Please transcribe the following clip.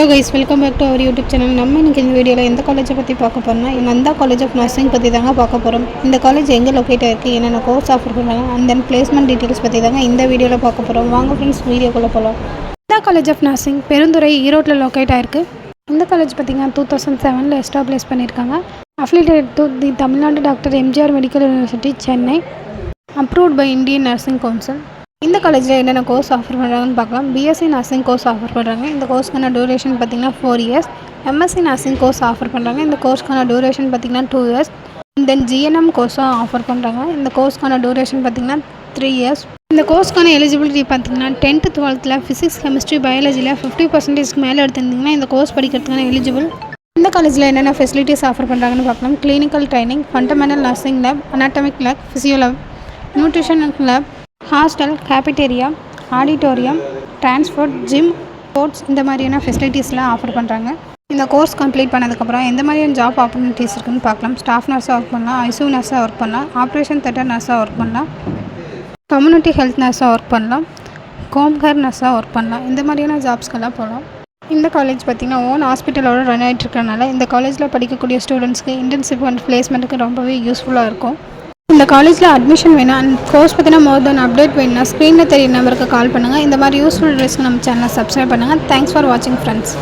Hello guys, welcome back to our YouTube channel. நம்ம இன்றைக்கி இந்த வீடியோவில் எந்த காலேஜை பற்றி பார்க்க போகிறோம்னா, நந்தா காலேஜ் ஆஃப் நர்சிங் பற்றி தாங்க பார்க்க போகிறோம். இந்த காலேஜ் எங்கே லொக்கேட் ஆகிருக்கு, என்னென்ன கோர்ஸ் ஆஃபர் பண்ணுறாங்க, அண்ட் தென் பிளேஸ்மெண்ட் டீட்டெயில்ஸ் பற்றி தாங்க இந்த வீடியோவில் பார்க்க போகிறோம். வாங்க ஃப்ரெண்ட்ஸ், வீடியோக்குள்ளே போகலாம். Nandha college of nursing Perundurai, ஈரோட்டில் லொக்கேட் ஆகிருக்கு. இந்த காலேஜ் பார்த்திங்கன்னா 2007 எஸ்டாப்ளிஷ் பண்ணியிருக்காங்க. Affiliated to the Tamil Nadu doctor MGR medical university, Chennai. Approved by Indian nursing council. இந்த காலேஜில் என்னென்ன கோர்ஸ் ஆஃபர் பண்ணுறாங்கன்னு பார்க்கலாம். பிஎஸ்சி நர்சிங் கோர்ஸ் ஆஃபர் பண்ணுறாங்க. இந்த கோர்ஸ்க்கான டியூரேஷன் பார்த்திங்கன்னா 4 years. MSc nursing course offer பண்ணுறாங்க. இந்த கோர்ஸ்க்கான டியூரேஷன் பார்த்திங்கன்னா 2 இயர்ஸ். தென் ஜிஎன்எம் கோர்ஸும் ஆஃபர் பண்ணுறாங்க. இந்த கோர்ஸ்க்கான டியூரேஷன் பார்த்திங்கன்னா 3 இயர்ஸ். இந்த கோர்ஸ்க்கான எலிஜிபிலிட்டி பார்த்திங்கன்னா 10th 12th ஃபிசிக்ஸ், கெமிஸ்ட்ரி, பயாலஜியில் 50% மேலே எடுத்திருந்தீங்கன்னா இந்த கோர்ஸ் படிக்கிறதுக்கான எலிஜிபிள். இந்த காலேஜில் என்னென்ன ஃபெசிலிட்டிஸ் ஆஃபர் பண்ணுறாங்கன்னு பார்க்கலாம். Clinical training, fundamental nursing lab, anatomic lab, physio lab, nutrition lab, hostel, cafeteria, auditorium, transport, gym, sports இந்த மாதிரியான ஃபெசிலிட்டிஸ்லாம் ஆஃபர் பண்ணுறாங்க. இந்த கோர்ஸ் கம்ப்ளீட் பண்ணதுக்கப்புறம் எந்த மாதிரியான ஜாப் ஆப்பர்ச்சுனிட்டிஸ் இருக்குன்னு பார்க்கலாம். ஸ்டாஃப் நர்ஸாக ஒர்க் பண்ணலாம், ஐசியூ நர்ஸாக ஒர்க் பண்ணலாம், ஆப்ரேஷன் தியேட்டர் நர்ஸாக ஒர்க் பண்ணலாம், கம்யூனிட்டி ஹெல்த் நர்ஸாக ஒர்க் பண்ணலாம், ஹோம் கேர் நர்ஸாக ஒர்க் பண்ணலாம். இந்த மாதிரியான ஜாப்ஸ்க்கெல்லாம் போகலாம். இந்த காலேஜ் பார்த்திங்கன்னா ஓன் ஹாஸ்பிட்டலோடு ரன் ஆகிட்டு இருக்கிறனால இந்த காலேஜில் படிக்கக்கூடிய ஸ்டூடெண்ட்ஸ்க்கு இன்டர்ன்ஷிப் அண்ட் பிளேஸ்மெண்ட்டுக்கு ரொம்பவே யூஸ்ஃபுல்லாக இருக்கும். இந்த காலேஜில் அட்மிஷன் வேணும் அண்ட் கோர்ஸ் பற்றினா மோர் தென் அப்டேட் வேணும்னா ஸ்க்ரீனில் தெரிய நம்பருக்கு கால் பண்ணுங்கள். இந்த மாதிரி யூஸ்ஃபுல் வீடியோஸ்க்கு நம்ம சேனலை சப்ஸ்கிரைப் பண்ணுங்கள். தேங்க்ஸ் ஃபார் வாட்சிங் ஃப்ரெண்ட்ஸ்.